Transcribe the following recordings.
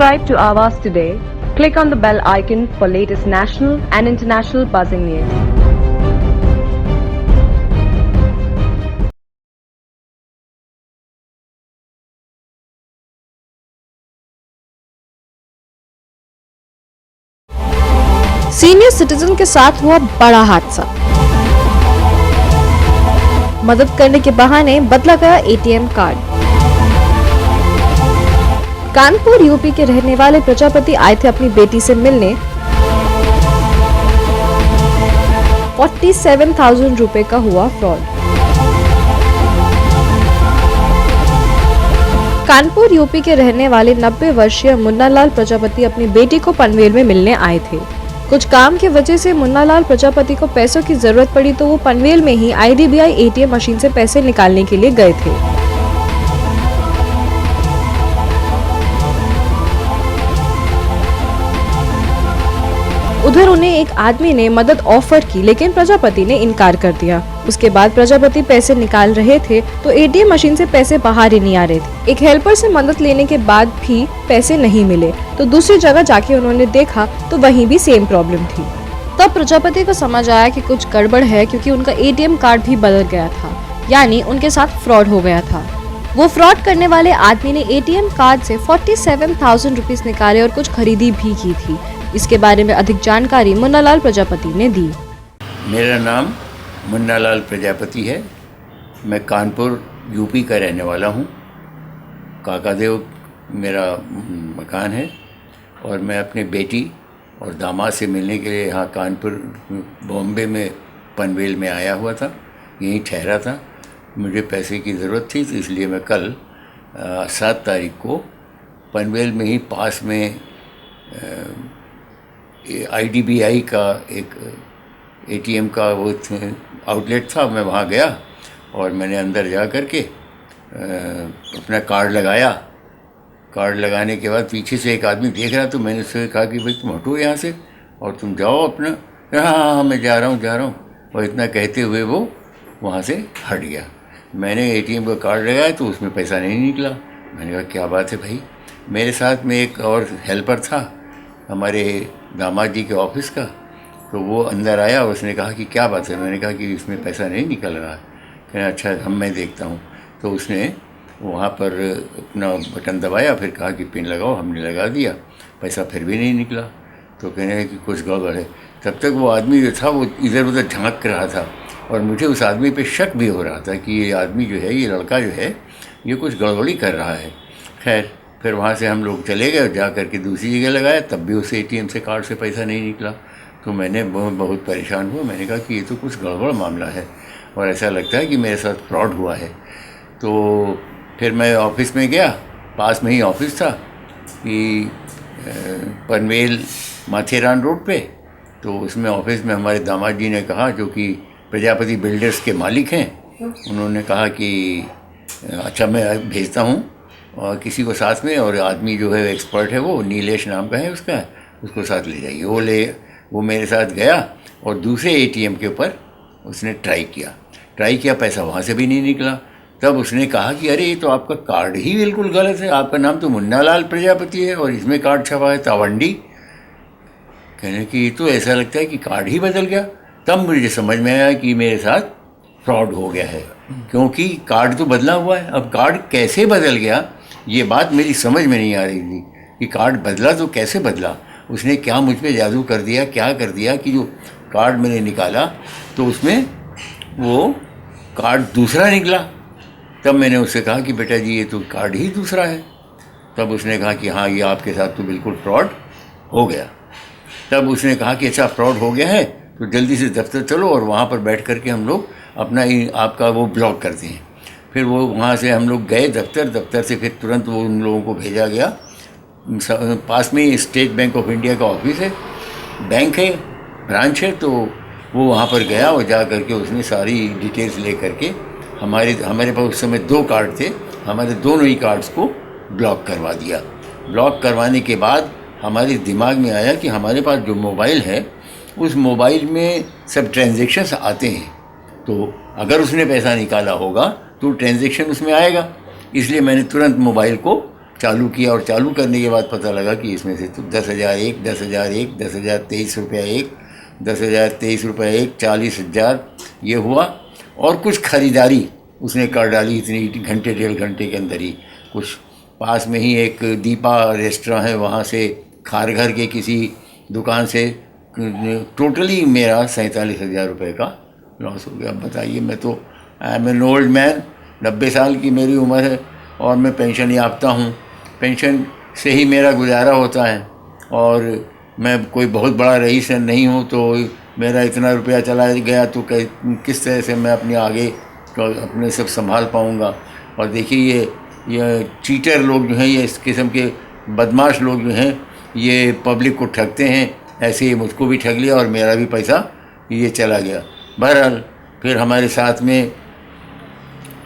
Subscribe to Awaaz today. Click on the bell icon for latest national and international buzzing news. Senior citizen के साथ हुआ बड़ा हादसा। मदद करने के बहाने बदला गया एटीएम कार्ड। कानपुर यूपी के रहने वाले प्रजापति आए थे अपनी बेटी से मिलने। 47,000 रुपए का हुआ फ्रॉड। कानपुर यूपी के रहने वाले 90 वर्षीय मुन्नालाल प्रजापति अपनी बेटी को पनवेल में मिलने आए थे। कुछ काम की वजह से मुन्नालाल प्रजापति को पैसों की जरूरत पड़ी तो वो पनवेल में ही IDBI एटीएम मशीन से पैसे निकालने के लिए गए थे। उधर उन्हें एक आदमी ने मदद ऑफर की, लेकिन प्रजापति ने इनकार कर दिया। उसके बाद प्रजापति पैसे निकाल रहे थे तो एटीएम मशीन से पैसे बाहर ही नहीं आ रहे थे। एक हेल्पर से मदद लेने के बाद भी पैसे नहीं मिले तो दूसरी जगह जाके उन्होंने देखा तो वहीं भी सेम प्रॉब्लम थी। तब प्रजापति को समझ आया कि कुछ गड़बड़ है, क्योंकि उनका एटीएम कार्ड भी बदल गया था, यानी उनके साथ फ्रॉड हो गया था। वो फ्रॉड करने वाले आदमी ने एटीएम कार्ड से 47,000 रुपीस निकाले और कुछ खरीदी भी की थी। इसके बारे में अधिक जानकारी मुन्नालाल प्रजापति ने दी। मेरा नाम मुन्नालाल प्रजापति है। मैं कानपुर यूपी का रहने वाला हूँ। काकादेव मेरा मकान है और मैं अपनी बेटी और दामाद से मिलने के लिए यहाँ कानपुर बॉम्बे में पनवेल में आया हुआ था, यहीं ठहरा था। मुझे पैसे की ज़रूरत थी तो इसलिए मैं कल 7 तारीख को पनवेल में ही पास में IDBI का एक एटीएम का वो आउटलेट था, मैं वहाँ गया और मैंने अंदर जा कर के अपना कार्ड लगाया। कार्ड लगाने के बाद पीछे से एक आदमी देख रहा तो मैंने उससे कहा कि भाई तुम हटो यहाँ से और तुम जाओ अपना। हाँ मैं जा रहा हूँ। और इतना कहते हुए वो वहाँ से हट गया। मैंने एटीएम का कार्ड लगाया तो उसमें पैसा नहीं निकला। मैंने कहा क्या बात है भाई। मेरे साथ में एक और हेल्पर था हमारे दामाद जी के ऑफिस का, तो वो अंदर आया और उसने कहा कि क्या बात है। मैंने कहा कि इसमें पैसा नहीं निकल रहा है। कहना अच्छा मैं देखता हूँ। तो उसने वहाँ पर अपना बटन दबाया, फिर कहा कि पिन लगाओ। हमने लगा दिया, पैसा फिर भी नहीं निकला। तो कहने लगे कि कुछ गड़बड़ है। तब तक वो आदमी जो था वो इधर उधर झांक रहा था और मुझे उस आदमी पे शक भी हो रहा था कि ये आदमी जो है, ये लड़का जो है, ये कुछ गड़बड़ी कर रहा है। खैर फिर वहाँ से हम लोग चले गए, जा कर के दूसरी जगह लगाया, तब भी उस एटीएम से कार्ड से पैसा नहीं निकला। तो मैंने बहुत परेशान हुआ। मैंने कहा कि ये तो कुछ गड़बड़ मामला है और ऐसा लगता है कि मेरे साथ फ्रॉड हुआ है। तो फिर मैं ऑफिस में गया, पास में ही ऑफिस था कि पनवेल माथेरान रोड पे। तो उसमें ऑफिस में हमारे दामाद जी ने कहा, जो कि प्रजापति बिल्डर्स के मालिक हैं, उन्होंने कहा कि अच्छा मैं भेजता हूँ और किसी को साथ में, और आदमी जो है एक्सपर्ट है वो नीलेश नाम का है उसको साथ ले जाइए। वो मेरे साथ गया और दूसरे एटीएम के ऊपर उसने ट्राई किया, पैसा वहाँ से भी नहीं निकला। तब उसने कहा कि अरे ये तो आपका कार्ड ही बिल्कुल गलत है, आपका नाम तो मुन्नालाल प्रजापति है और इसमें कार्ड छपा है तावंडी। कहने कि तो ऐसा लगता है कि कार्ड ही बदल गया। तब मुझे समझ में आया कि मेरे साथ फ्रॉड हो गया है, क्योंकि कार्ड तो बदला हुआ है। अब कार्ड कैसे बदल गया ये बात मेरी समझ में नहीं आ रही थी कि कार्ड बदला तो कैसे बदला। उसने क्या मुझ पे जादू कर दिया, क्या कर दिया कि जो कार्ड मैंने निकाला तो उसमें वो कार्ड दूसरा निकला। तब मैंने उससे कहा कि बेटा जी ये तो कार्ड ही दूसरा है। तब उसने कहा कि हाँ ये आपके साथ तो बिल्कुल फ्रॉड हो गया। तब उसने कहा कि अच्छा फ्रॉड हो गया है तो जल्दी से दफ्तर चलो और वहाँ पर बैठ कर के हम लोग अपना आपका वो ब्लॉक करते हैं। फिर वो वहाँ से हम लोग गए दफ्तर से फिर तुरंत वो उन लोगों को भेजा गया। पास में ही स्टेट बैंक ऑफ इंडिया का ऑफिस है, बैंक है, ब्रांच है। तो वो वहाँ पर गया और जा करके उसने सारी डिटेल्स ले करके हमारे पास उस समय 2 कार्ड थे, हमारे दोनों ही कार्ड्स को ब्लॉक करवा दिया। ब्लॉक करवाने के बाद हमारे दिमाग में आया कि हमारे पास जो मोबाइल है उस मोबाइल में सब ट्रांजेक्शन्स आते हैं, तो अगर उसने पैसा निकाला होगा तो ट्रांजेक्शन उसमें आएगा। इसलिए मैंने तुरंत मोबाइल को चालू किया और चालू करने के बाद पता लगा कि इसमें से तो 10,001, 10,001, 10,023 रुपया एक, 10,023 रुपया एक, 40,000 ये हुआ। और कुछ खरीदारी उसने कर डाली इतनी घंटे 1.5 घंटे के अंदर ही। कुछ पास में ही एक दीपा रेस्टोरेंट है, वहाँ से खारघर के किसी दुकान से टोटली मेरा 47,000 रुपये का लॉस हो गया। अब बताइए, मैं तो I am an old man, 90 साल की मेरी उम्र है और मैं पेंशन याफ्ता हूँ। पेंशन से ही मेरा गुजारा होता है और मैं कोई बहुत बड़ा रईस नहीं हूँ, तो मेरा इतना रुपया चला गया तो किस तरह से मैं अपने आगे अपने सब संभाल पाऊँगा। और देखिए ये चीटर लोग जो हैं, ये इस किस्म के बदमाश लोग जो हैं, ये पब्लिक को ठगते हैं। ऐसे ही मुझको भी ठग लिया और मेरा भी पैसा ये चला गया। बहरहाल फिर हमारे साथ में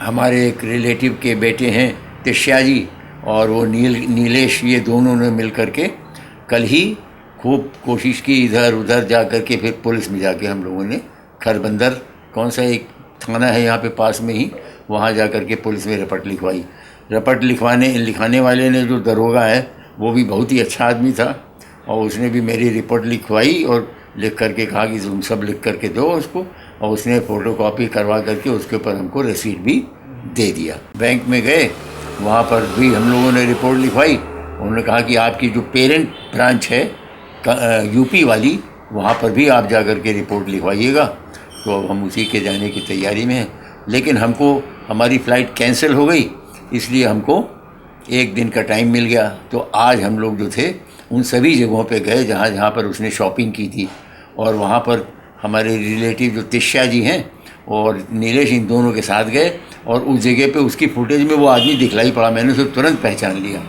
हमारे एक रिलेटिव के बेटे हैं तिष्या जी और वो नीलेश, ये दोनों ने मिल कर के कल ही खूब कोशिश की इधर उधर जा कर के। फिर पुलिस में जाके हम लोगों ने खरबंदर, कौन सा एक थाना है यहाँ पे पास में ही, वहाँ जा कर के पुलिस में रिपोर्ट लिखवाई। रिपोर्ट लिखाने वाले ने जो दरोगा है वो भी बहुत ही अच्छा आदमी था और उसने भी मेरी रिपोर्ट लिखवाई और लिख करके कहा कि तुम सब लिख करके दो उसको, और उसने फ़ोटोकॉपी करवा करके उसके ऊपर हमको रसीद भी दे दिया। बैंक में गए, वहाँ पर भी हम लोगों ने रिपोर्ट लिखवाई। उन्होंने कहा कि आपकी जो पेरेंट ब्रांच है यूपी वाली, वहाँ पर भी आप जा कर के रिपोर्ट लिखवाइएगा। तो अब हम उसी के जाने की तैयारी में हैं, लेकिन हमको हमारी फ़्लाइट कैंसिल हो गई, इसलिए हमको 1 दिन का टाइम मिल गया। तो आज हम लोग जो थे उन सभी जगहों पे गए जहाँ जहाँ पर उसने शॉपिंग की थी, और वहाँ पर हमारे रिलेटिव जो तिष्या जी हैं और नीलेश, इन दोनों के साथ गए और उस जगह पे उसकी फुटेज में वो आदमी दिखलाई पड़ा। मैंने उसे तुरंत पहचान लिया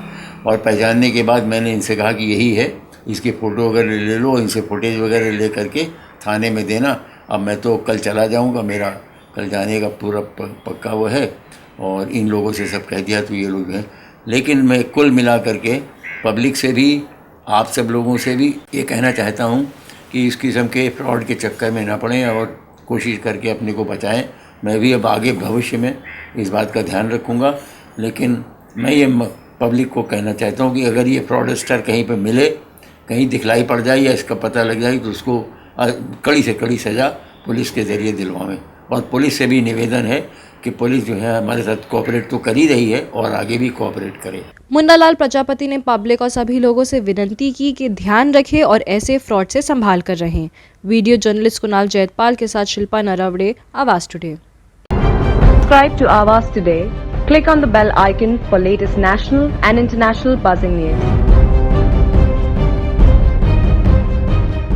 और पहचानने के बाद मैंने इनसे कहा कि यही है, इसके फ़ोटो वगैरह ले लो, इनसे फुटेज वगैरह ले करके थाने में देना। अब मैं तो कल चला जाऊँगा, मेरा कल जाने का पूरा पक्का वो है और इन लोगों से सब कह दिया तो ये लोग हैं। लेकिन मैं कुल मिला करके पब्लिक से भी, आप सब लोगों से भी ये कहना चाहता हूँ कि इस किस्म के फ्रॉड के चक्कर में ना पड़ें और कोशिश करके अपने को बचाएं। मैं भी अब आगे भविष्य में इस बात का ध्यान रखूँगा। लेकिन मैं ये पब्लिक को कहना चाहता हूँ कि अगर ये फ्रॉडस्टर कहीं पे मिले, कहीं दिखलाई पड़ जाए या इसका पता लग जाए तो उसको कड़ी से कड़ी सज़ा पुलिस के ज़रिए दिलवाएं। और पुलिस से भी निवेदन है कि पुलिस जो है हमारे साथ कोऑपरेट तो कर ही रही है और आगे भी कोऑपरेट करे। मुन्नालाल प्रजापति ने पब्लिक और सभी लोगों से विनती की कि ध्यान रखें और ऐसे फ्रॉड से संभाल कर रहें। वीडियो जर्नलिस्ट कुणाल जैतपाल के साथ शिल्पा नरवड़े, आवाज today. Subscribe to Awaaz today. Click on the bell icon for latest national and international buzzing news.